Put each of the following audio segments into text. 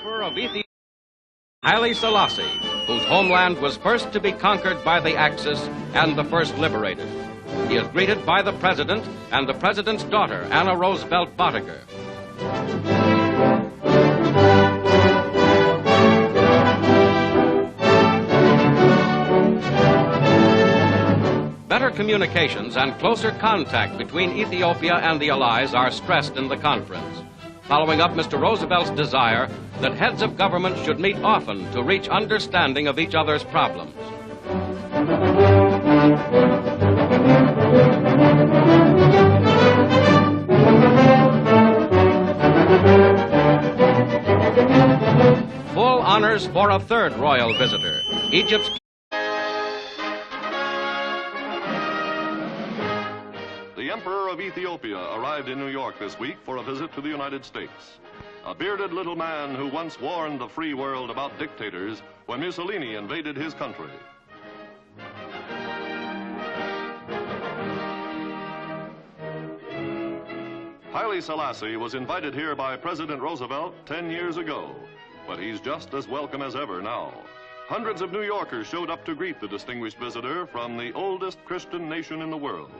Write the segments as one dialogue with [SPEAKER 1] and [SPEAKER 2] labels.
[SPEAKER 1] Emperor of Ethiopia, Haile Selassie, whose homeland was first to be conquered by the Axis and the first liberated. He is greeted by the President and the President's daughter, Anna Roosevelt Bottger. Better communications and closer contact between Ethiopia and the Allies are stressed in the conference, following up Mr. Roosevelt's desire that heads of government should meet often to reach understanding of each other's problems. Full honors for a third royal visitor, Egypt's
[SPEAKER 2] The Emperor of Ethiopia arrived in New York this week for a visit to the United States. A bearded little man who once warned the free world about dictators when Mussolini invaded his country. Haile Selassie was invited here by President Roosevelt 10 years ago, but he's just as welcome as ever now. Hundreds of New Yorkers showed up to greet the distinguished visitor from the oldest Christian nation in the world.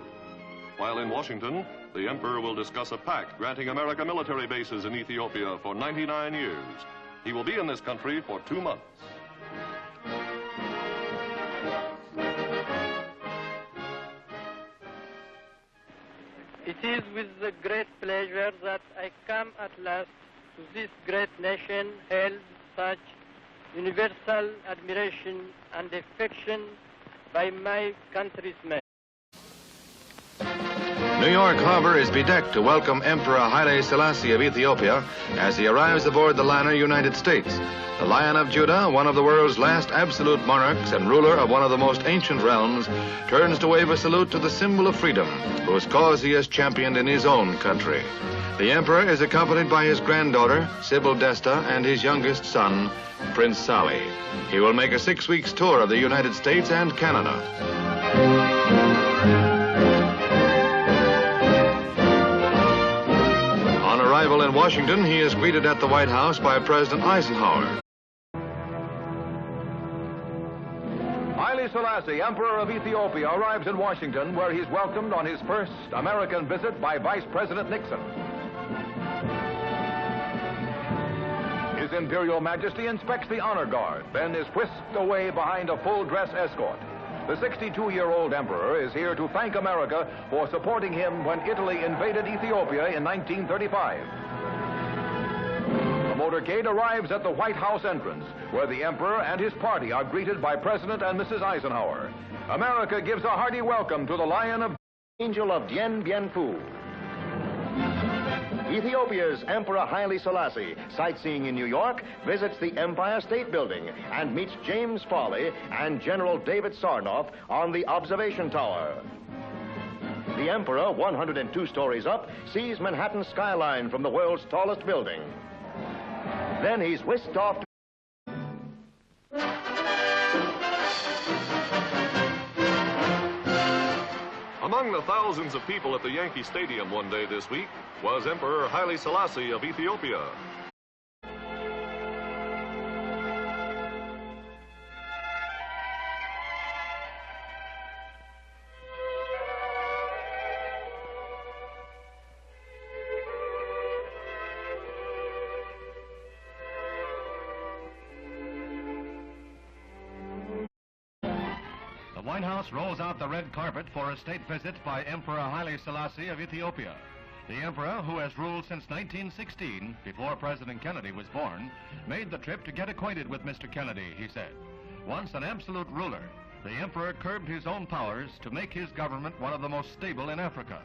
[SPEAKER 2] While in Washington, the Emperor will discuss a pact granting America military bases in Ethiopia for 99 years. He will be in this country for 2 months.
[SPEAKER 3] It is with the great pleasure that I come at last to this great nation held such universal admiration and affection by my countrymen.
[SPEAKER 4] New York Harbor is bedecked to welcome Emperor Haile Selassie of Ethiopia as he arrives aboard the liner United States. The Lion of Judah, one of the world's last absolute monarchs and ruler of one of the most ancient realms, turns to wave a salute to the symbol of freedom, whose cause he has championed in his own country. The Emperor is accompanied by his granddaughter, Sybil Desta, and his youngest son, Prince Sali. He will make a 6-week tour of the United States and Canada. On arrival in Washington, he is greeted at the White House by President Eisenhower.
[SPEAKER 5] Haile Selassie, Emperor of Ethiopia, arrives in Washington, where he's welcomed on his first American visit by Vice President Nixon. His Imperial Majesty inspects the honor guard, then is whisked away behind a full-dress escort. The 62-year-old emperor is here to thank America for supporting him when Italy invaded Ethiopia in 1935. The motorcade arrives at the White House entrance, where the emperor and his party are greeted by President and Mrs. Eisenhower. America gives a hearty welcome to the Lion of
[SPEAKER 6] Angel of Dien Bien Phu. Ethiopia's Emperor Haile Selassie, sightseeing in New York, visits the Empire State Building and meets James Farley and General David Sarnoff on the observation tower. The Emperor, 102 stories up, sees Manhattan's skyline from the world's tallest building. Then he's whisked off to
[SPEAKER 2] Among the thousands of people at the Yankee Stadium one day this week was Emperor Haile Selassie of Ethiopia.
[SPEAKER 7] The White House rolls out the red carpet for a state visit by Emperor Haile Selassie of Ethiopia. The emperor, who has ruled since 1916, before President Kennedy was born, made the trip to get acquainted with Mr. Kennedy, he said. Once an absolute ruler, the emperor curbed his own powers to make his government one of the most stable in Africa.